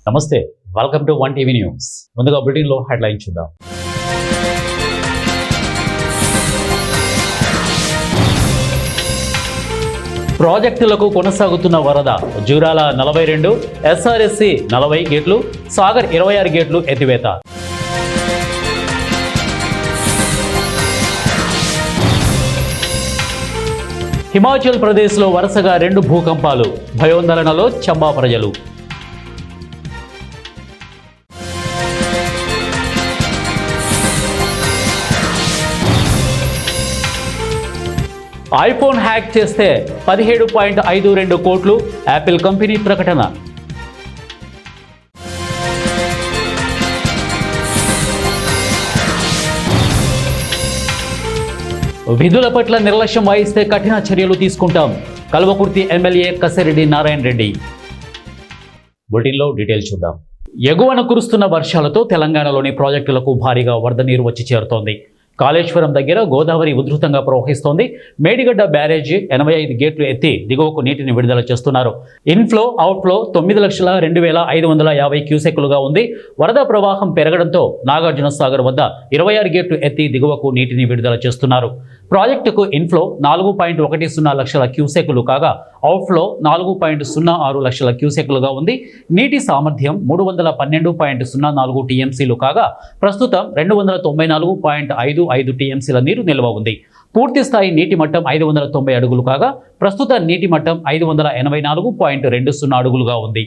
నమస్తే, welcome to one TV news. ముందుగా బులెటిన్లో హెడ్లైన్ చూద్దాం. ప్రాజెక్టులకు కొనసాగుతున్న వరద. జూరాల 42, ఎస్ఆర్ఎస్సి 40 గేట్లు, సాగర్ 26 గేట్లు ఎత్తివేత. హిమాచల్ ప్రదేశ్లో వరుసగా 2 భూకంపాలు. భయోందోళనలో చంబా ప్రజలు. ఐఫోన్ హ్యాక్ చేస్తే 17.52 కోట్లు యాపిల్ కంపెనీ ప్రకటన. విధుల పట్ల నిర్లక్ష్యం వహిస్తే కఠిన చర్యలు తీసుకుంటాం. కల్వకుర్తి ఎమ్మెల్యే కసిరెడ్డి నారాయణ రెడ్డి. బులెటిన్లో డీటెయిల్స్ చూద్దాం. ఎగువన కురుస్తున్న వర్షాలతో తెలంగాణలోని ప్రాజెక్టులకు భారీగా వరద నీరు వచ్చి చేరుతోంది. కాళేశ్వరం దగ్గర గోదావరి ఉధృతంగా ప్రవహిస్తోంది. మేడిగడ్డ బ్యారేజీ 85 గేట్లు ఎత్తి దిగువకు నీటిని విడుదల చేస్తున్నారు. ఇన్ఫ్లో అవుట్ఫ్లో 9,02,550 క్యూసెక్కులుగా ఉంది. వరద ప్రవాహం పెరగడంతో నాగార్జున సాగర్ వద్ద 26 గేట్లు ఎత్తి దిగువకు నీటిని విడుదల చేస్తున్నారు. ప్రాజెక్టుకు ఇన్ఫ్లో 4.10 లక్షల క్యూసెక్కులు కాగా అవుట్ఫ్లో 4.06 లక్షల క్యూసెక్కులుగా ఉంది. నీటి సామర్థ్యం 312.04 టీఎంసీలు కాగా ప్రస్తుతం 294.55 టీఎంసీల నీరు నిల్వ ఉంది. పూర్తి స్థాయి నీటి మట్టం 590 అడుగులు కాగా ప్రస్తుత నీటి మట్టం 584.20 అడుగులుగా ఉంది.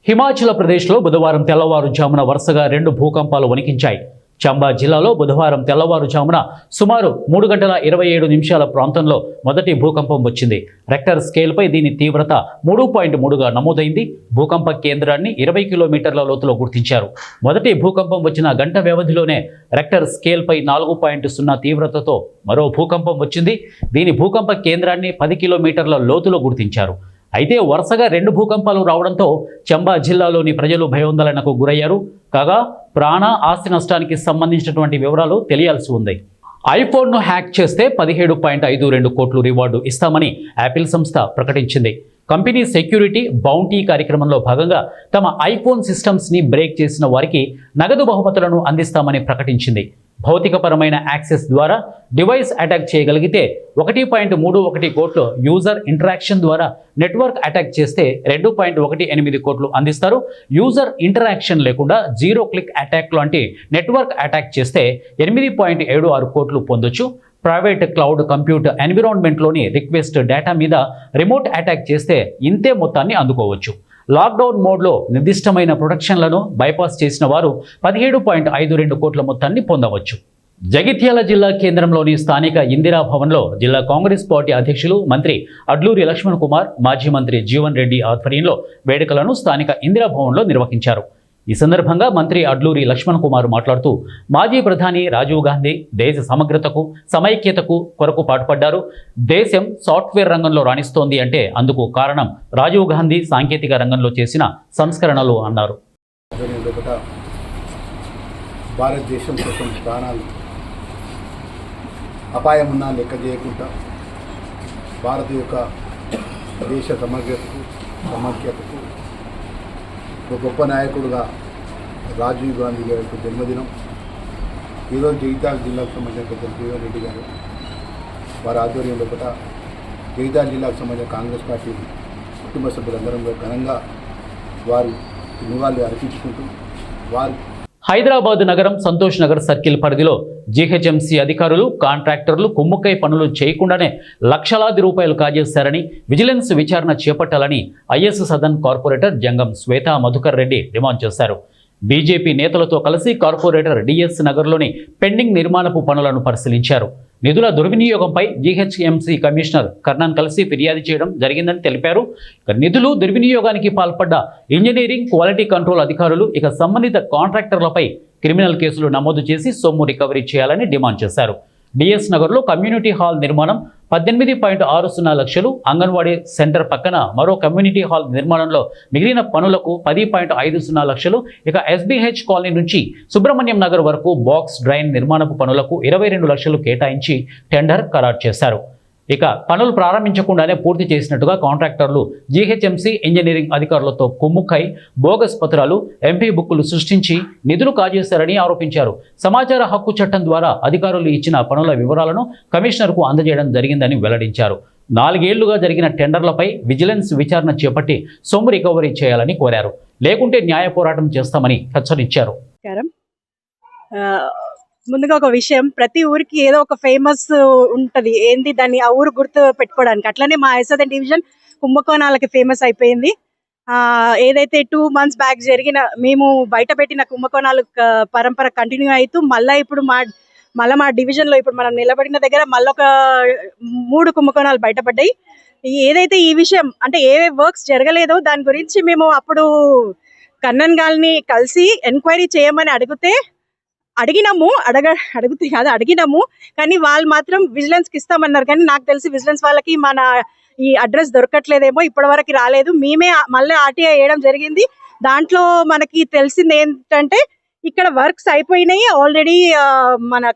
హిమాచల్ ప్రదేశ్లో బుధవారం తెల్లవారుజామున వరుసగా 2 భూకంపాలు వణికించాయి. చంబా జిల్లాలో బుధవారం తెల్లవారుజామున సుమారు 3:27 ప్రాంతంలో మొదటి భూకంపం వచ్చింది. రెక్టర్ స్కేల్పై దీని తీవ్రత 3.3గా నమోదైంది. భూకంప కేంద్రాన్ని 20 కిలోమీటర్ల లోతులో గుర్తించారు. మొదటి భూకంపం వచ్చిన గంట వ్యవధిలోనే రెక్టర్ స్కేల్పై 4.0 తీవ్రతతో మరో భూకంపం వచ్చింది. దీని భూకంప కేంద్రాన్ని 10 కిలోమీటర్ల లోతులో గుర్తించారు. అయితే వరుసగా 2 భూకంపాలు రావడంతో చంబా జిల్లాలోని ప్రజలు భయోందోళనకు గురయ్యారు. కాగా ప్రాణ ఆస్తి నష్టానికి సంబంధించినటువంటి వివరాలు తెలియాల్సి ఉంది. ఐఫోన్ను హ్యాక్ చేస్తే 17.52 కోట్లు రివార్డు ఇస్తామని యాపిల్ సంస్థ ప్రకటించింది. కంపెనీ సెక్యూరిటీ బౌంటీ కార్యక్రమంలో భాగంగా తమ ఐఫోన్ సిస్టమ్స్ని బ్రేక్ చేసిన వారికి నగదు బహుమతులను అందిస్తామని ప్రకటించింది. భౌతికపరమైన యాక్సెస్ ద్వారా డివైస్ అటాక్ చేయగలిగితే 1.31 కోట్లు, యూజర్ ఇంటరాక్షన్ ద్వారా నెట్వర్క్ అటాక్ చేస్తే 2.18 కోట్లు అందిస్తారు. యూజర్ ఇంటరాక్షన్ లేకుండా 0 క్లిక్ అటాక్ లాంటి నెట్వర్క్ అటాక్ చేస్తే 8.76 కోట్లు పొందొచ్చు. ప్రైవేట్ క్లౌడ్ కంప్యూట్ ఎన్విరాన్మెంట్లోని రిక్వెస్ట్ డేటా మీద రిమోట్ అటాక్ చేస్తే ఇంతే మొత్తాన్ని అందుకోవచ్చు. లాక్డౌన్ మోడ్లో నిర్దిష్టమైన ప్రొటెక్షన్లను బైపాస్ చేసిన వారు 17.52 కోట్ల మొత్తాన్ని పొందవచ్చు. జగిత్యాల జిల్లా కేంద్రంలోని స్థానిక ఇందిరా భవన్లో జిల్లా కాంగ్రెస్ పార్టీ అధ్యక్షులు మంత్రి అడ్లూరి లక్ష్మణ్ కుమార్, మాజీ మంత్రి జీవన్ రెడ్డి ఆధ్వర్యంలో వేడుకలను స్థానిక ఇందిరా భవన్లో నిర్వహించారు. ఈ సందర్భంగా మంత్రి అడ్లూరి లక్ష్మణ్ కుమార్ మాట్లాడుతూ మాజీ ప్రధాని రాజీవ్ గాంధీ దేశ సమగ్రతకు, సమైక్యతకు కొరకు పాటుపడ్డారు. దేశం సాఫ్ట్వేర్ రంగంలో రాణిస్తోంది అంటే అందుకు కారణం రాజీవ్ గాంధీ సాంకేతిక రంగంలో చేసిన సంస్కరణలు అన్నారు. భారతదేశం కోసం ప్రాణాలు అపాయం ఉన్నా లెక్క చేయకుండా భారత యొక్క దేశ సమగ్రతకు, సమైక్యతకు ఒక గొప్ప నాయకుడుగా రాజీవ్ గాంధీ గారి యొక్క జన్మదినం. ఈరోజు జగిత్యాల జిల్లాకు సంబంధించిన పెద్దలు జీవన్ రెడ్డి గారు వారి ఆధ్వర్యంలో కూడా జగిత్యాల జిల్లాకు సంబంధించిన కాంగ్రెస్ పార్టీ కుటుంబ సభ్యులందరూ ఘనంగా వారు నివాళులు అర్పించుకుంటూ వారు హైదరాబాద్ నగరం సంతోష్ నగర్ సర్కిల్ పరిధిలో జీహెచ్ఎంసీ అధికారులు, కాంట్రాక్టర్లు కుమ్ముక్కై పనులు చేయకుండానే లక్షలాది రూపాయలు కాజేశారని విజిలెన్స్ విచారణ చేపట్టాలని is Sadan corporator Jangam Shweta Madhukar Reddy demand చేశారు. బీజేపీ నేతలతో కలిసి కార్పొరేటర్ డిఎస్ నగర్లోని పెండింగ్ నిర్మాణపు పనులను పరిశీలించారు. నిధుల దుర్వినియోగంపై జీహెచ్ఎంసీ కమిషనర్ కర్ణన్ కలిసి ఫిర్యాదు చేయడం జరిగిందని తెలిపారు. నిధులు దుర్వినియోగానికి పాల్పడ్డ ఇంజనీరింగ్ క్వాలిటీ కంట్రోల్ అధికారులు సంబంధిత కాంట్రాక్టర్లపై క్రిమినల్ కేసులు నమోదు చేసి సొమ్ము రికవరీ చేయాలని డిమాండ్ చేశారు. డిఎస్ నగర్లో కమ్యూనిటీ హాల్ నిర్మాణం 18.60 లక్షలు, అంగన్వాడీ సెంటర్ పక్కన మరో కమ్యూనిటీ హాల్ నిర్మాణంలో మిగిలిన పనులకు 10.50 లక్షలు, ఇక ఎస్బీహెచ్ కాలనీ నుంచి సుబ్రహ్మణ్యం నగర్ వరకు బాక్స్ డ్రైన్ నిర్మాణపు పనులకు 22 లక్షలు కేటాయించి టెండర్ ఖరారు చేశారు. ఇక పనులు ప్రారంభించకుండానే పూర్తి చేసినట్టుగా కాంట్రాక్టర్లు జీహెచ్ఎంసీ ఇంజనీరింగ్ అధికారులతో కుమ్ముక్కై బోగస్ పత్రాలు, ఎంపీ బుక్కులు సృష్టించి నిధులు కాజేశారని ఆరోపించారు. సమాచార హక్కు చట్టం ద్వారా అధికారులు ఇచ్చిన పనుల వివరాలను కమిషనర్కు అందజేయడం జరిగిందని వెల్లడించారు. 4 ఏళ్లుగా జరిగిన టెండర్లపై విజిలెన్స్ విచారణ చేపట్టి సొమ్ము రికవరీ చేయాలని కోరారు. లేకుంటే న్యాయ పోరాటం చేస్తామని హెచ్చరించారు. ముందుగా ఒక విషయం, ప్రతి ఊరికి ఏదో ఒక ఫేమస్ ఉంటది, ఏంది దాన్ని ఆ ఊరు గుర్తు పెట్టుకోవడానికి. అట్లనే మా యశోద డివిజన్ కుంభకోణాలకి ఫేమస్ అయిపోయింది. ఏదైతే 2 months బ్యాక్ జరిగిన మేము బయట పెట్టిన కుంభకోణాలు పరంపర కంటిన్యూ అవుతూ ఇప్పుడు మా డివిజన్ లో ఇప్పుడు మనం నిలబడిన దగ్గర మళ్ళొక 3 కుంభకోణాలు బయటపడ్డాయి. ఏదైతే ఈ విషయం అంటే ఏ వర్క్స్ జరగలేదో దాని గురించి మేము అప్పుడు కన్నన్ గారిని కలిసి ఎంక్వైరీ చేయమని అడిగినాము. కానీ వాళ్ళు మాత్రం విజిలెన్స్ కి ఇస్తామన్నారు. కానీ నాకు తెలిసి విజిలెన్స్ వాళ్ళకి మన ఈ అడ్రస్ దొరకట్లేదేమో, ఇప్పటివరకు రాలేదు. మేమే మళ్ళీ ఆర్టీఐ వేయడం జరిగింది. దాంట్లో మనకి తెలిసింది ఏంటంటే ఇక్కడ వర్క్స్ అయిపోయినాయి ఆల్రెడీ. మన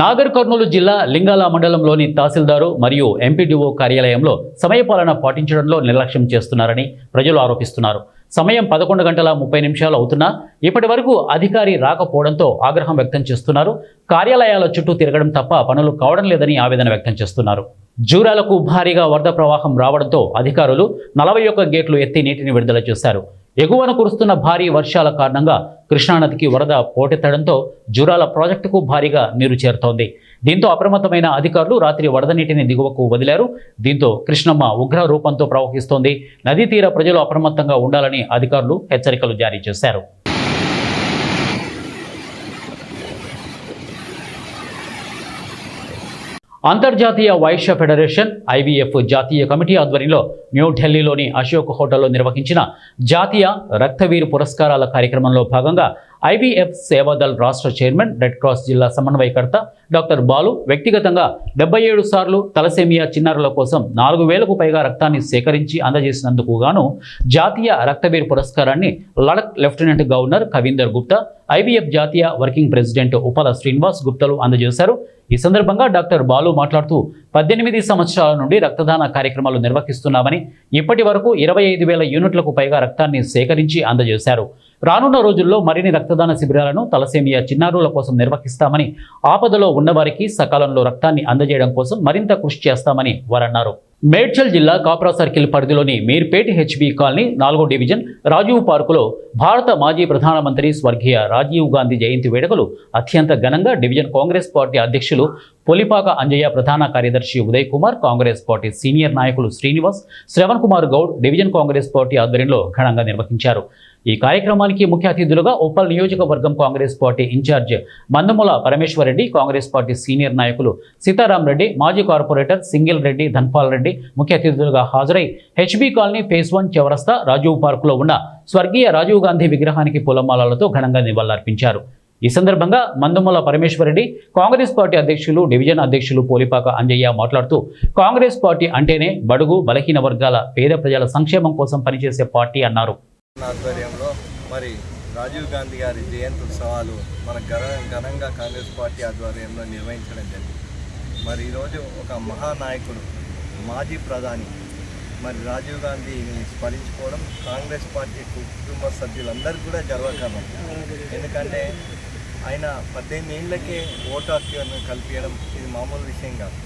నాగర్ కర్నూలు జిల్లా లింగాల మండలంలోని తహసీల్దారు మరియు ఎంపీడీఓ కార్యాలయంలో సమయపాలన పాటించడంలో నిర్లక్ష్యం చేస్తున్నారని ప్రజలు ఆరోపిస్తున్నారు. సమయం 11:30 అవుతున్నా ఇప్పటి వరకు అధికారి రాకపోవడంతో ఆగ్రహం వ్యక్తం చేస్తున్నారు. కార్యాలయాల చుట్టూ తిరగడం తప్ప పనులు కావడం లేదని ఆవేదన వ్యక్తం చేస్తున్నారు. జూరాలకు భారీగా వరద ప్రవాహం రావడంతో అధికారులు 41 గేట్లు ఎత్తి నీటిని విడుదల చేశారు. ఎగువన కురుస్తున్న భారీ వర్షాల కారణంగా కృష్ణానదికి వరద పోటెత్తడంతో జూరాల ప్రాజెక్టుకు భారీగా నీరు చేరుతోంది. దీంతో అప్రమత్తమైన అధికారులు రాత్రి వరద నీటిని దిగువకు వదిలారు. దీంతో కృష్ణమ్మ ఉగ్ర రూపంతో ప్రవహిస్తోంది. నదీ తీర ప్రజలు అప్రమత్తంగా ఉండాలని అధికారులు హెచ్చరికలు జారీ చేశారు. అంతర్జాతీయ వైశ్య ఫెడరేషన్ ఐవీఎఫ్ జాతీయ కమిటీ ఆధ్వర్యంలో న్యూఢిల్లీలోని అశోక్ హోటల్లో నిర్వహించిన జాతీయ రక్తవీర్ పురస్కారాల కార్యక్రమంలో భాగంగా ఐవీఎఫ్ సేవాదల్ రాష్ట్ర చైర్మన్, రెడ్ క్రాస్ జిల్లా సమన్వయకర్త డాక్టర్ బాలు వ్యక్తిగతంగా 77 సార్లు తలసేమియా చిన్నారుల కోసం 4,000కు పైగా రక్తాన్ని సేకరించి అందజేసినందుకు గాను జాతీయ రక్తవీర్ పురస్కారాన్ని Ladakh lieutenant governor Kavinder Gupta, IVF జాతీయ వర్కింగ్ ప్రెసిడెంట్ ఉప్పల శ్రీనివాస్ గుప్తలు అందజేశారు. ఈ సందర్భంగా డాక్టర్ బాలు మాట్లాడుతూ 18 సంవత్సరాల నుండి రక్తదాన కార్యక్రమాలు నిర్వహిస్తున్నామని, ఇప్పటి వరకు 25,000 యూనిట్లకు పైగా రక్తాన్ని సేకరించి అందజేశారు. రానున్న రోజుల్లో మరిన్ని రక్తదాన శిబిరాలను తలసేమియా చిన్నారుల కోసం నిర్వహిస్తామని, ఆపదలో ఉన్నవారికి సకాలంలో రక్తాన్ని అందజేయడం కోసం మరింత కృషి చేస్తామని వారన్నారు. మేడ్చల్ జిల్లా కాప్రా సర్కిల్ పరిధిలోని మీర్పేట్ హెచ్బీ కాలనీ 4వ డివిజన్ రాజీవ్ పార్కులో భారత మాజీ ప్రధానమంత్రి స్వర్గీయ రాజీవ్ గాంధీ జయంతి వేడుకలు అత్యంత ఘనంగా డివిజన్ కాంగ్రెస్ పార్టీ అధ్యక్షులు పొలిపాక అంజయ్య, ప్రధాన కార్యదర్శి ఉదయ్ కుమార్, కాంగ్రెస్ పార్టీ సీనియర్ నాయకులు శ్రీనివాస్, శ్రవణ్ కుమార్ గౌడ్ డివిజన్ కాంగ్రెస్ పార్టీ ఆధ్వర్యంలో ఘనంగా నిర్వహించారు. ఈ కార్యక్రమానికి ముఖ్య అతిథులుగా ఉప్పల్ నియోజకవర్గం Congress party incharge Mandamula Parameshwar Reddy, Congress party senior నాయకులు సీతారాం రెడ్డి, మాజీ కార్పొరేటర్ సింగిల్ రెడ్డి, ధన్పాల్ రెడ్డి ముఖ్య అతిథులుగా హాజరై హెచ్బీ కాలనీ ఫేజ్ 1 చౌరస్తా రాజీవ్ పార్కులో ఉన్న స్వర్గీయ రాజీవ్ గాంధీ విగ్రహానికి పూలమాలలతో ఘనంగా నివాళులర్పించారు. ఈ సందర్భంగా మందముల పరమేశ్వర్ రెడ్డి, కాంగ్రెస్ పార్టీ అధ్యక్షులు డివిజన్ అధ్యక్షులు పోలిపాక అంజయ్య మాట్లాడుతూ, కాంగ్రెస్ పార్టీ అంటేనే బడుగు బలహీన వర్గాల పేద ప్రజల సంక్షేమం కోసం పనిచేసే పార్టీ అన్నారు. ఆధ్వర్యంలో మరి రాజీవ్ గాంధీ గారి జయంతి ఉత్సవాలు మన ఘనంగా కాంగ్రెస్ పార్టీ ఆధ్వర్యంలో నిర్వహించడం జరిగింది. మరి ఈరోజు ఒక మహానాయకుడు, మాజీ ప్రధాని మరి రాజీవ్ గాంధీని స్మరించుకోవడం కాంగ్రెస్ పార్టీ కుటుంబ సభ్యులందరికీ కూడా గర్వకారణం. ఎందుకంటే ఆయన 18 ఏళ్ళకే ఓటు హక్కును కల్పించడం ఇది మామూలు విషయం కాదు.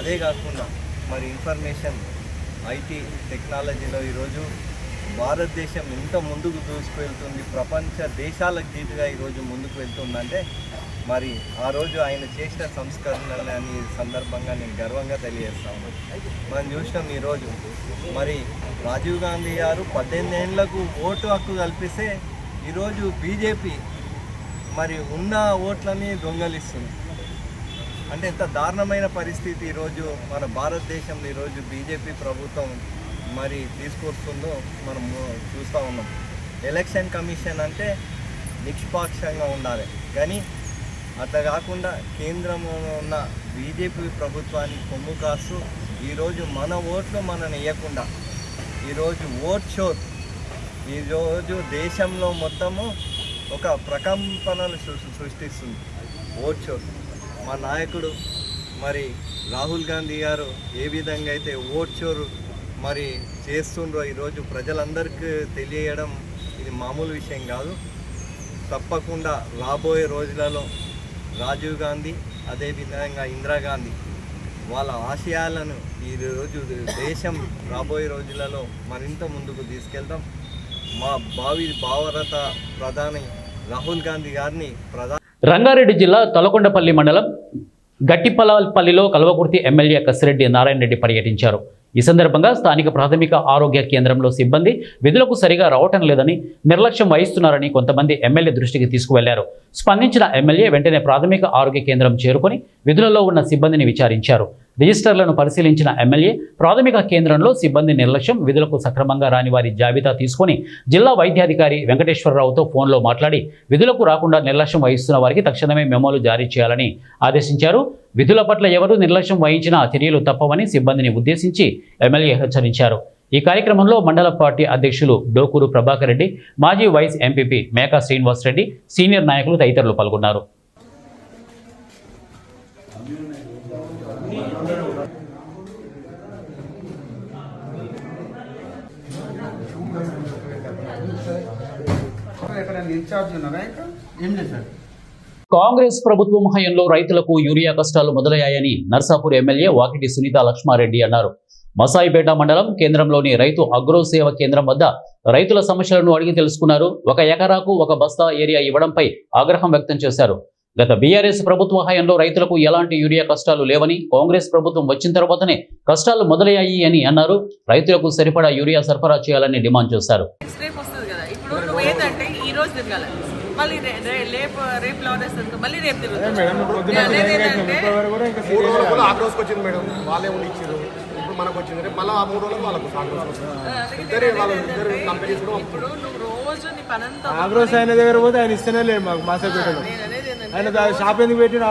అదే కాకుండా మరి ఇన్ఫర్మేషన్ ఐటీ టెక్నాలజీలో ఈరోజు భారతదేశం ఎంత ముందుకు దూసుకువెళ్తుంది, ప్రపంచ దేశాలకు దీటుగా ఈరోజు ముందుకు వెళ్తుందంటే మరి ఆ రోజు ఆయన చేసిన సంస్కరణలని సందర్భంగా నేను గర్వంగా తెలియజేస్తాను. మనం చూసినాం ఈరోజు మరి రాజీవ్ గాంధీ గారు 18 ఏళ్లకు ఓటు హక్కు కల్పిస్తే ఈరోజు బీజేపీ మరి ఉన్న ఓట్లని దొంగలిస్తుంది. అంటే ఎంత దారుణమైన పరిస్థితి ఈరోజు మన భారతదేశంలో ఈరోజు బీజేపీ ప్రభుత్వం మరి తీసుకొస్తుందో మనం చూస్తూ ఉన్నాం. ఎలక్షన్ కమిషన్ అంటే నిష్పాక్షంగా ఉండాలి, కానీ అట్లా కాకుండా కేంద్రంలో ఉన్న బీజేపీ ప్రభుత్వానికి కొమ్ము కాస్తూ ఈరోజు మన ఓట్లు మనని ఇవ్వకుండా ఈరోజు ఓట్ షోర్ ఈరోజు దేశంలో మొత్తము ఒక ప్రకంపనలు సృష్టిస్తుంది ఓట్ షోర్. మా నాయకుడు మరి రాహుల్ గాంధీ గారు ఏ విధంగా అయితే ఓట్ షోర్ మరి చేస్తుండ్రో ఈరోజు ప్రజలందరికీ తెలియడం ఇది మామూలు విషయం కాదు. తప్పకుండా రాబోయే రోజులలో రాజీవ్ గాంధీ అదేవిధంగా ఇందిరాగాంధీ వాళ్ళ ఆశయాలను ఈరోజు దేశం రాబోయే రోజులలో మరింత ముందుకు తీసుకెళ్తాం. మా భారత ప్రధాని రాహుల్ గాంధీ గారిని రంగారెడ్డి జిల్లా తలకొండపల్లి మండలం గట్టిపల్లపల్లిలో కల్వకుర్తి ఎమ్మెల్యే కసిరెడ్డి నారాయణ రెడ్డి పర్యటించారు. ఈ సందర్భంగా స్థానిక ప్రాథమిక ఆరోగ్య కేంద్రంలో సిబ్బంది విధులకు సరిగా రావటం లేదని, నిర్లక్ష్యం వహిస్తున్నారని కొంతమంది ఎమ్మెల్యే దృష్టికి తీసుకువెళ్లారు. స్పందించిన ఎమ్మెల్యే వెంటనే ప్రాథమిక ఆరోగ్య కేంద్రం చేరుకొని విధులలో ఉన్న సిబ్బందిని విచారించారు. రిజిస్టర్లను పరిశీలించిన ఎమ్మెల్యే ప్రాథమిక కేంద్రంలో సిబ్బంది నిర్లక్ష్యం, విధులకు సక్రమంగా రాని వారి జాబితా తీసుకొని జిల్లా వైద్యాధికారి వెంకటేశ్వరరావుతో ఫోన్లో మాట్లాడి విధులకు రాకుండా నిర్లక్ష్యం వహిస్తున్న వారికి తక్షణమే మెమోలు జారీ చేయాలని ఆదేశించారు. విధుల పట్ల ఎవరూ నిర్లక్ష్యం వహించినా చర్యలు తప్పవని సిబ్బందిని ఉద్దేశించి ఎమ్మెల్యే హెచ్చరించారు. ఈ కార్యక్రమంలో మండల పార్టీ అధ్యక్షులు డోకూరు ప్రభాకర్ రెడ్డి, మాజీ vice MPP Meka Srinivas Reddy, senior నాయకులు తదితరులు పాల్గొన్నారు. కాంగ్రెస్ ప్రభుత్వం హయాంలో రైతులకు యూరియా కష్టాలు మొదలయ్యాయని నర్సాపూర్ ఎమ్మెల్యే వాకిటి సునీత లక్ష్మారెడ్డి అన్నారు. మసాయిపేట మండలం కేంద్రంలోని రైతు అగ్రో సేవ కేంద్రం వద్ద రైతుల సమస్యలను అడిగి తెలుసుకున్నారు. 1 ఎకరాకు 1 బస్తా ఏరియా ఇవ్వడంపై ఆగ్రహం వ్యక్తం చేశారు. గత బీఆర్ఎస్ ప్రభుత్వ హయాంలో రైతులకు ఎలాంటి యూరియా కష్టాలు లేవని, కాంగ్రెస్ ప్రభుత్వం వచ్చిన తర్వాతనే కష్టాలు మొదలయ్యాయి అని అన్నారు. రైతులకు సరిపడా యూరియా సరఫరా చేయాలని డిమాండ్ చేశారు. మళ్ళీ రేపు లాడేస్ మళ్ళీ రేపు తిరుగుతుంది. ఇప్పుడు నువ్వు రోజు నీ పనంతా ఆగ్రోస్ ఆయన దగ్గర పోతే ఆయన ఇస్తేనే లేదు మాకు మాసపేటలో. ఆయన షాప్ ఎందుకు పెట్టిన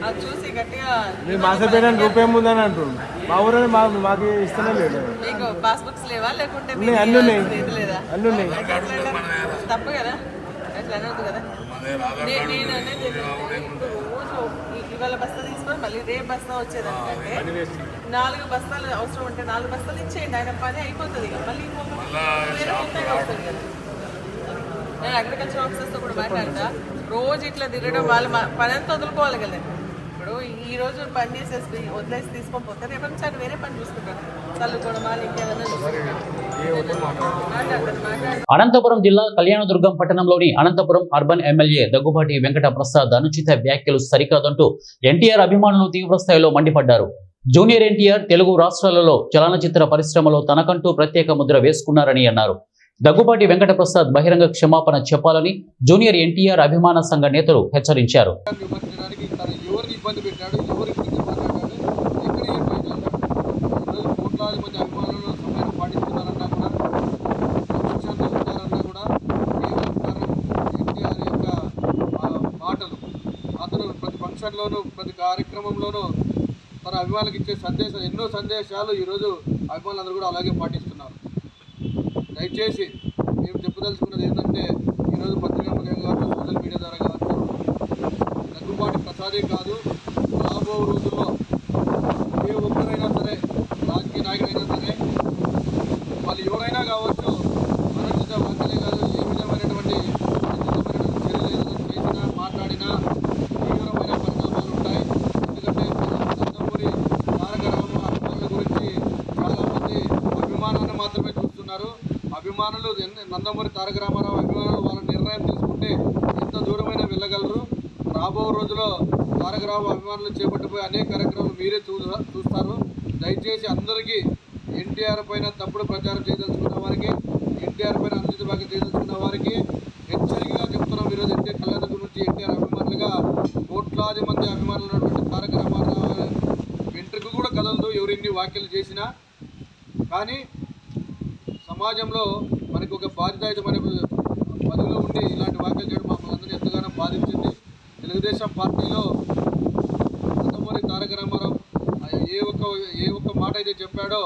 అది చూసి గట్టిగా మీ మాసపేట రూపాయి ఉందని అంటుండు. మా ఊరు మాకు ఇస్తేనే లేదు. మీకు పాస్బుక్స్ లేవా లేకుంటే అన్ని ఉన్నాయి, లేదా? అన్ని ఉన్నాయి. తప్పు కదా, అట్లా అనవద్దు కదా. నేను అనేది రోజు ఇవాళ బస్తా తీసుకొని మళ్ళీ రేపు బస్తా వచ్చేదానికంటే 4 బస్తాలు అవసరం ఉంటే 4 బస్తాలు ఇచ్చేయండి. ఆయన పని అయిపోతుంది. మళ్ళీ వేరే అవుతుంది కదా. నేను అగ్రికల్చర్ ఆఫీసర్స్తో కూడా మాట్లాడతా. రోజు ఇట్లా తిరగడం వాళ్ళ పని అంతా వదులుకోవాలి కదా. ఇప్పుడు ఈ రోజు పని చేసేసి వదిలేసి తీసుకొని పోతే రేపు నుంచి ఆయన వేరే పని చూసుకుంటారు. చల్లుకోవడం వాళ్ళు ఇంకేదన్నా అనంతపురం జిల్లా కళ్యాణదుర్గం పట్టణంలోని అనంతపురం అర్బన్ ఎమ్మెల్యే దగ్గుబాటి వెంకట ప్రసాద్ అనుచిత వ్యాఖ్యలు సరికాదంటూ ఎన్టీఆర్ అభిమానులు తీవ్రస్థాయిలో మండిపడ్డారు. జూనియర్ ఎన్టీఆర్ తెలుగు రాష్ట్రాలలో చలనచిత్ర పరిశ్రమలో తనకంటూ ప్రత్యేక ముద్ర వేసుకున్నారని అన్నారు. దగ్గుబాటి వెంకట ప్రసాద్ బహిరంగ క్షమాపణ చెప్పాలని జూనియర్ ఎన్టీఆర్ అభిమాన సంఘ నేతలు హెచ్చరించారు. ప్రతి కార్యక్రమంలోనూ తన అభిమానులకు ఇచ్చే ఎన్నో సందేశాలు ఈరోజు అభిమానులందరూ కూడా అలాగే పాటిస్తున్నారు. దయచేసి మేము చెప్పదలుచుకున్నది ఏంటంటే ఈరోజు పత్రికా ముఖ్యంగా కావచ్చు, సోషల్ మీడియా ద్వారా కావచ్చు, దగ్గుబాటి ప్రసాదే కాదు, రాబో రోజుల్లో ఏ ఒక్కరైనా సరే, రాజకీయ నాయకుడైనా సరే, వాళ్ళు ఎవరైనా కావచ్చు, అనుచిత వ్యాఖ్యలే కాదు, ఏ విధమైనటువంటి చర్యలు చేసినా మాట్లాడినా తీవ్రమైన పరిణామాలు ఉంటాయి. ఎందుకంటే నందమూరి తారక రామారావు అభిమానుల గురించి చాలామంది అభిమానాన్ని మాత్రమే చూస్తున్నారు. అభిమానులు నందమూరి తారక రామారావు అభిమానులు వాళ్ళ నిర్ణయం తీసుకుంటే ఎంత దూరమైనా వెళ్ళగలరు. రాబో రోజుల్లో తారక రామారావు అభిమానులు చేపట్టిపోయి అనేక కార్యక్రమాలు మీరే చూస్తారు. దయచేసి అందరికీ ఎన్టీఆర్ పైన తప్పుడు ప్రచారం చేయదలుచుకున్న వారికి, ఎన్టీఆర్ పైన అనుచిత వ్యాఖ్య చేయదలుచుకున్న వారికి హెచ్చరికగా చెప్తున్నాం. ఈరోజు ఎన్టీఆర్ కళ్యాణ నుంచి ఎన్టీఆర్ అభిమానులుగా కోట్లాది మంది అభిమానులు ఉన్నటువంటి తారక రామారావు వెంట్రుకు కూడా కదలదు ఎవరు ఎన్ని వ్యాఖ్యలు చేసినా. కానీ సమాజంలో మనకు ఒక బాధ్యతాయుతమైన పదవిలో ఉండి ఇలాంటి వ్యాఖ్యలు చేయడం మమ్మల్ని అందరినీ ఎంతగానో బాధించింది. తెలుగుదేశం పార్టీలో నందమూరి తారక రామారావు ఏ ఒక్క మాట అయితే చెప్పాడో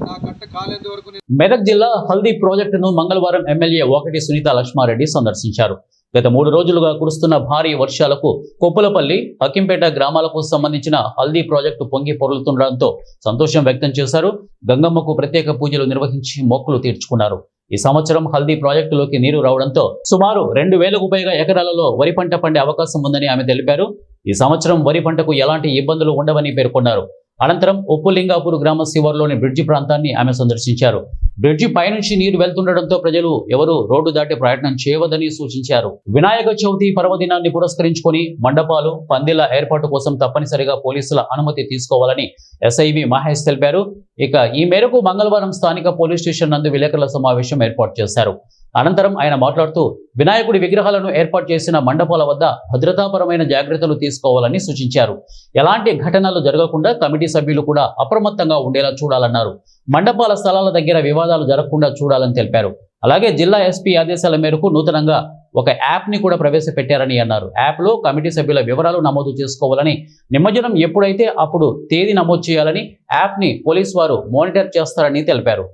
నా కట్ట కాలేంత వరకు మెదక్ జిల్లా హల్దీ ప్రాజెక్టును మంగళవారం ఎమ్మెల్యే ఒకటి సునీత లక్ష్మారెడ్డి సందర్శించారు. గత 3 రోజులుగా కురుస్తున్న భారీ వర్షాలకు కొప్పులపల్లి, హకింపేట గ్రామాలకు సంబంధించిన హల్దీ ప్రాజెక్టు పొంగి పొర్లుతుండడంతో సంతోషం వ్యక్తం చేశారు. గంగమ్మకు ప్రత్యేక పూజలు నిర్వహించి మొక్కులు తీర్చుకున్నారు. ఈ సంవత్సరం హల్దీ ప్రాజెక్టులోకి నీరు రావడంతో సుమారు 2,000కు పైగా ఎకరాలలో వరి పంట పండే అవకాశం ఉందని ఆమె తెలిపారు. ఈ సంవత్సరం వరి పంటకు ఎలాంటి ఇబ్బందులు ఉండవని పేర్కొన్నారు. అనంతరం ఉప్పులింగాపూర్ గ్రామ శివారులోని బ్రిడ్జి ప్రాంతాన్ని ఆమె సందర్శించారు. బ్రిడ్జి పైనుంచి నీరు వెళ్తుండటంతో ప్రజలు ఎవరూ రోడ్డు దాటే ప్రయత్నం చేయవద్దని సూచించారు. వినాయక చవితి పర్వదినాన్ని పురస్కరించుకొని మండపాలు, పందిళ్ల ఏర్పాటు కోసం తప్పనిసరిగా పోలీసుల అనుమతి తీసుకోవాలని ఎస్ఐవి మహేష్ తెలిపారు. ఇక ఈ మేరకు మంగళవారం స్థానిక పోలీస్ స్టేషన్ నందు విలేకరుల సమావేశం ఏర్పాటు చేశారు. అనంతరం ఆయన మాట్లాడుతూ వినాయకుడి విగ్రహాలను ఏర్పాటు చేసిన మండపాల వద్ద భద్రతాపరమైన జాగ్రత్తలు తీసుకోవాలని సూచించారు. ఎలాంటి ఘటనలు జరగకుండా కమిటీ సభ్యులు కూడా అప్రమత్తంగా ఉండేలా చూడాలన్నారు. మండపాల స్థలాల దగ్గర వివాదాలు జరగకుండా చూడాలని తెలిపారు. అలాగే జిల్లా ఎస్పీ ఆదేశాల మేరకు నూతనంగా ఒక యాప్ని కూడా ప్రవేశపెట్టారని అన్నారు. యాప్లో కమిటీ సభ్యుల వివరాలు నమోదు చేసుకోవాలని, నిమజ్జనం ఎప్పుడైతే అప్పుడు తేదీ నమోదు చేయాలని యాప్ని పోలీసు వారు మానిటర్ చేస్తారని తెలిపారు.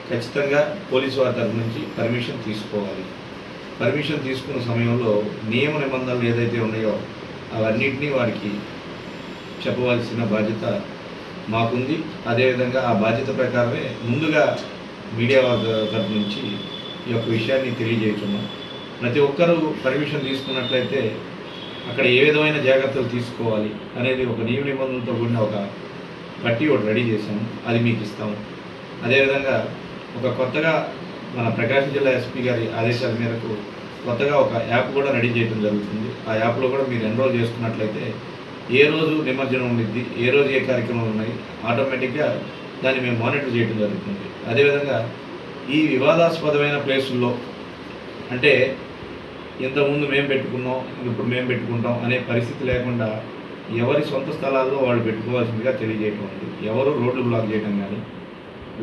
ఖచ్చితంగా పోలీసు వారి తరఫు నుంచి పర్మిషన్ తీసుకోవాలి. పర్మిషన్ తీసుకున్న సమయంలో నియమ నిబంధనలు ఏదైతే ఉన్నాయో అవన్నింటినీ వారికి చెప్పవలసిన బాధ్యత మాకుంది. అదేవిధంగా ఆ బాధ్యత ప్రకారమే ముందుగా మీడియా వారి తరఫు నుంచి ఈ యొక్క విషయాన్ని తెలియజేస్తున్నాం. ప్రతి ఒక్కరూ పర్మిషన్ తీసుకున్నట్లయితే అక్కడ ఏ విధమైన జాగ్రత్తలు తీసుకోవాలి అనేది ఒక నియమ నిబంధనలతో కూడిన ఒక పట్టి ఒకటి రెడీ చేశాము, అది మీకు ఇస్తాము. అదేవిధంగా ఒక కొత్తగా మన ప్రకాశం జిల్లా ఎస్పీ గారి ఆదేశాల మేరకు కొత్తగా ఒక యాప్ కూడా రెడీ చేయడం జరుగుతుంది. ఆ యాప్లో కూడా మీరు ఎన్రోల్ చేసుకున్నట్లయితే ఏ రోజు నిమజ్జనం ఉండిద్ది, ఏ రోజు ఏ కార్యక్రమాలు ఉన్నాయి, ఆటోమేటిక్గా దాన్ని మేము మానిటర్ చేయడం జరుగుతుంది. అదేవిధంగా ఈ వివాదాస్పదమైన ప్లేసుల్లో అంటే ఇంతకుముందు మేము పెట్టుకున్నాం, ఇప్పుడు మేము పెట్టుకుంటాం అనే పరిస్థితి లేకుండా ఎవరి సొంత స్థలాల్లో వాళ్ళు పెట్టుకోవాల్సిందిగా తెలియజేయటం ఉంది. ఎవరు రోడ్లు బ్లాక్ చేయడం కానీ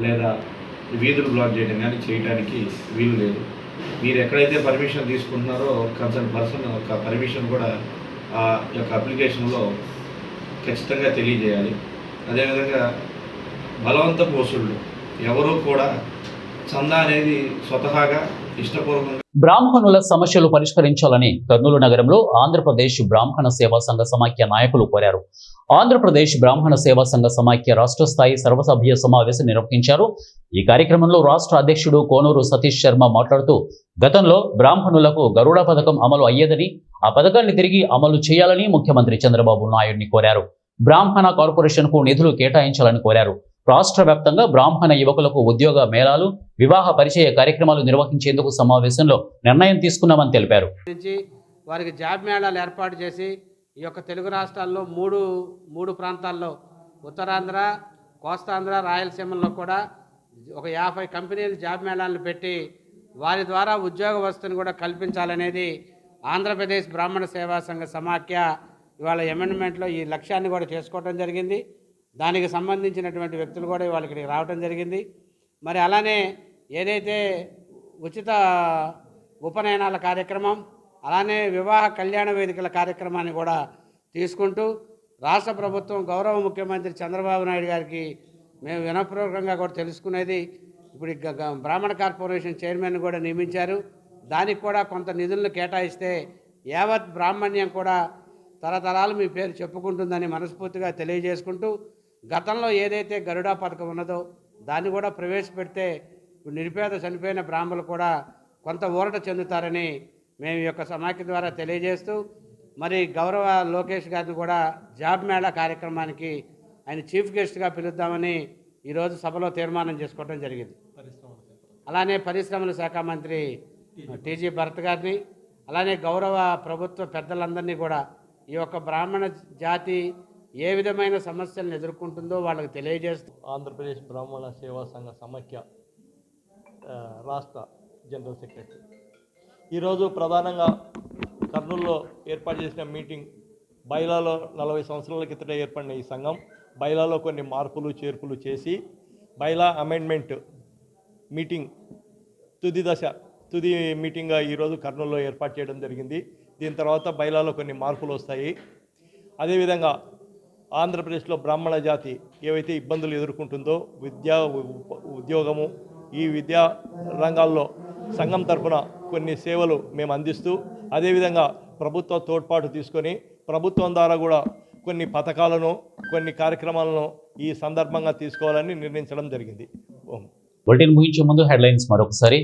లేదా వీధులు బ్లాక్ చేయడం కానీ చేయడానికి వీలు లేదు. మీరు ఎక్కడైతే పర్మిషన్ తీసుకుంటున్నారో కన్సర్న్ పర్సన్ యొక్క పర్మిషన్ కూడా ఆ యొక్క అప్లికేషన్లో ఖచ్చితంగా తెలియజేయాలి. అదేవిధంగా బలవంతపు వసూళ్ళు ఎవరూ కూడా చందా అనేది స్వతహాగా ఇష్టపూర్వకంగా బ్రాహ్మణుల సమస్యలు పరిష్కరించాలని కర్నూలు నగరంలో ఆంధ్రప్రదేశ్ బ్రాహ్మణ సేవా సంఘ సమాఖ్య నాయకులు కోరారు. ఆంధ్రప్రదేశ్ బ్రాహ్మణ సేవా సంఘ సమాఖ్య రాష్ట్ర స్థాయి సర్వసభ్య సమావేశం నిర్వహించారు. ఈ కార్యక్రమంలో రాష్ట్ర అధ్యక్షుడు కోనూరు సతీష్ శర్మ మాట్లాడుతూ గతంలో బ్రాహ్మణులకు గరుడ పథకం అమలు అయ్యేదని, ఆ పథకాన్ని తిరిగి అమలు చేయాలని ముఖ్యమంత్రి చంద్రబాబు నాయుడిని కోరారు. బ్రాహ్మణ కార్పొరేషన్కు నిధులు కేటాయించాలని కోరారు. రాష్ట్ర వ్యాప్తంగా బ్రాహ్మణ యువకులకు ఉద్యోగ మేళాలు, వివాహ పరిచయ కార్యక్రమాలు నిర్వహించేందుకు సమావేశంలో నిర్ణయం తీసుకున్నామని తెలిపారు. వారికి జాబ్ మేళాలు ఏర్పాటు చేసి ఈ యొక్క తెలుగు రాష్ట్రాల్లో మూడు ప్రాంతాల్లో ఉత్తరాంధ్ర, కోస్తాంధ్ర, రాయలసీమలో కూడా ఒక 50 కంపెనీలు జాబ్ మేళాలను పెట్టి వారి ద్వారా ఉద్యోగ వసతిని కూడా కల్పించాలనేది ఆంధ్రప్రదేశ్ బ్రాహ్మణ సేవా సంఘ సమాఖ్య ఇవాళ అమెండ్మెంట్లో ఈ లక్ష్యాన్ని కూడా చేసుకోవడం జరిగింది. దానికి సంబంధించినటువంటి వ్యక్తులు కూడా వాళ్ళకి ఇక్కడికి రావడం జరిగింది. మరి అలానే ఏదైతే ఉచిత ఉపనయనాల కార్యక్రమం, అలానే వివాహ కళ్యాణ వేదికల కార్యక్రమాన్ని కూడా తీసుకుంటూ రాష్ట్ర ప్రభుత్వం గౌరవ ముఖ్యమంత్రి చంద్రబాబు నాయుడు గారికి మేము వినపూర్వకంగా కూడా తెలుసుకునేది, ఇప్పుడు బ్రాహ్మణ కార్పొరేషన్ చైర్మన్ కూడా నియమించారు. దానికి కూడా కొంత నిధులను కేటాయిస్తే యావత్ బ్రాహ్మణ్యం కూడా తరతరాలు మీ పేరు చెప్పుకుంటుందని మనస్ఫూర్తిగా తెలియజేసుకుంటూ, గతంలో ఏదైతే గరుడా పథకం ఉన్నదో దాన్ని కూడా ప్రవేశపెడితే నిరుపేద చనిపోయిన బ్రాహ్మణులు కూడా కొంత ఊరట చెందుతారని మేము ఈ యొక్క సమాఖ్య ద్వారా తెలియజేస్తూ, మరి గౌరవ లోకేష్ గారిని కూడా జాబ్ మేళా కార్యక్రమానికి ఆయన చీఫ్ గెస్ట్గా పిలుద్దామని ఈరోజు సభలో తీర్మానం చేసుకోవడం జరిగింది. అలానే పరిశ్రమల శాఖ మంత్రి టీజీ భరత్ గారిని, అలానే గౌరవ ప్రభుత్వ పెద్దలందరినీ కూడా ఈ యొక్క బ్రాహ్మణ జాతి ఏ విధమైన సమస్యలను ఎదుర్కొంటుందో వాళ్ళకి తెలియజేస్తూ ఆంధ్రప్రదేశ్ బ్రాహ్మణ సేవా సంఘ సమాఖ్య రాష్ట్ర జనరల్ సెక్రటరీ ఈరోజు ప్రధానంగా కర్నూలులో ఏర్పాటు చేసిన మీటింగ్, బైలాలో 40 సంవత్సరాల కిందట ఏర్పడిన ఈ సంఘం బైలాలో కొన్ని మార్పులు చేర్పులు చేసి బైలా అమెండ్మెంట్ మీటింగ్ తుది మీటింగ్గా ఈరోజు కర్నూలులో ఏర్పాటు చేయడం జరిగింది. దీని తర్వాత బైలాలో కొన్ని మార్పులు వస్తాయి. అదేవిధంగా ఆంధ్రప్రదేశ్లో బ్రాహ్మణ జాతి ఏవైతే ఇబ్బందులు ఎదుర్కొంటుందో ఉద్యోగము ఈ విద్యా రంగాల్లో సంఘం తరఫున కొన్ని సేవలు మేము అందిస్తూ అదేవిధంగా ప్రభుత్వ తోడ్పాటు తీసుకొని ప్రభుత్వం ద్వారా కూడా కొన్ని పథకాలను కొన్ని కార్యక్రమాలను ఈ సందర్భంగా తీసుకోవాలని నిర్ణయించడం జరిగింది. బులెటిన్ ముగించే ముందు హెడ్లైన్స్ మరొకసారి.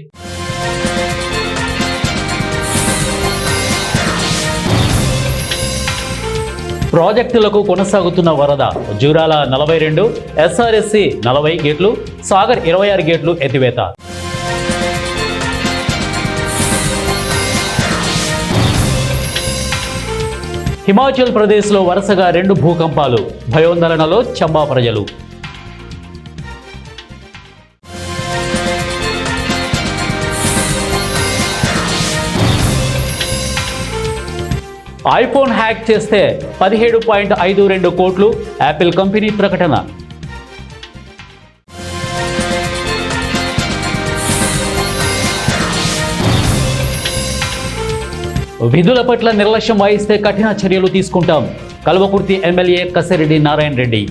ప్రాజెక్టులకు కొనసాగుతున్న వరద. జూరాల 42, ఎస్ఆర్ఎస్సి 40 గేట్లు, సాగర్ 26 గేట్లు ఎత్తివేత. హిమాచల్ ప్రదేశ్లో వరుసగా 2 భూకంపాలు. భయోందోళనలో చంబా ప్రజలు. ఐఫోన్ హ్యాక్ చేస్తే 17.52 కోట్లు యాపిల్ కంపెనీ ప్రకటన. విధుల పట్ల నిర్లక్ష్యం వహిస్తే కఠిన చర్యలు తీసుకుంటాం. కల్వకుర్తి ఎమ్మెల్యే కసిరెడ్డి నారాయణ రెడ్డి.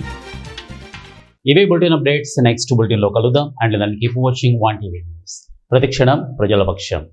ఇవే బులెటిన్ అప్డేట్స్. నెక్స్ట్ బులెటిన్లో కలుద్దాం. అండ్ దాన్ని కీప్ వాచింగ్ 1 TV న్యూస్. ప్రతిక్షణం ప్రజల పక్షం.